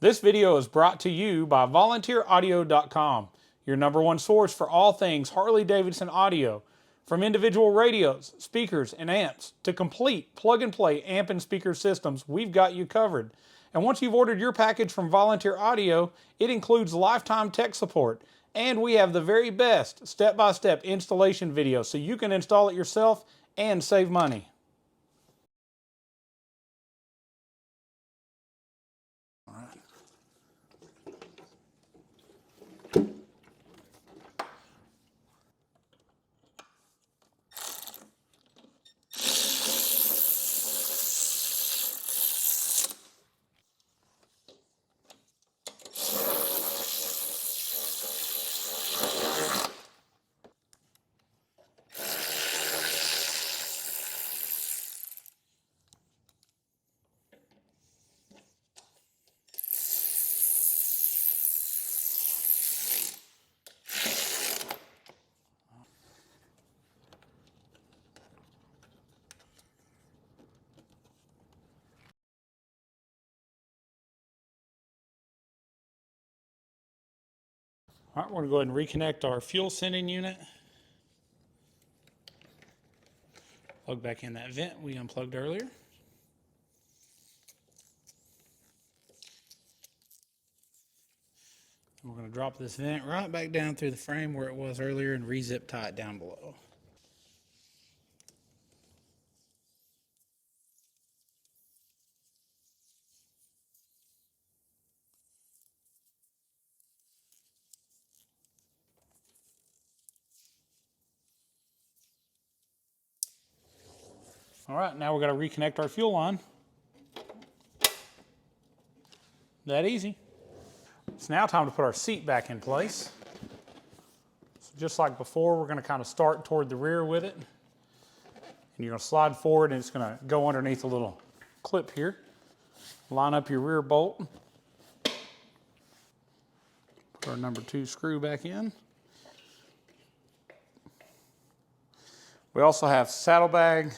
This video is brought to you by volunteeraudio.com, your #1 source for all things Harley Davidson audio. From individual radios, speakers, and amps to complete plug-and-play amp and speaker systems, we've got you covered. And once you've ordered your package from Volunteer Audio, it includes lifetime tech support. And we have the very best step-by-step installation video so you can install it yourself and save money. All right, we're going to go ahead and reconnect our fuel sending unit. Plug back in that vent we unplugged earlier. And we're going to drop this vent right back down through the frame where it was earlier and re-zip tie it down below. All right, now we're going to reconnect our fuel line. That easy. It's now time to put our seat back in place. So just like before, we're going to kind of start toward the rear with it. And you're going to slide forward and it's going to go underneath a little clip here. Line up your rear bolt. Put our #2 screw back in. We also have saddlebag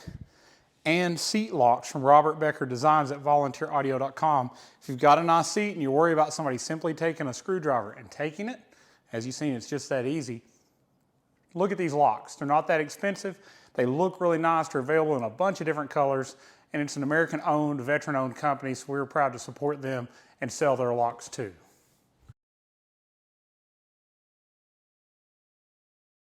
and seat locks from Robert Becker Designs at volunteeraudio.com. If you've got a nice seat and you worry about somebody simply taking a screwdriver and taking it, as you've seen, it's just that easy. Look at these locks. They're not that expensive. They look really nice. They're available in a bunch of different colors, and it's an American-owned, veteran-owned company, so we're proud to support them and sell their locks too.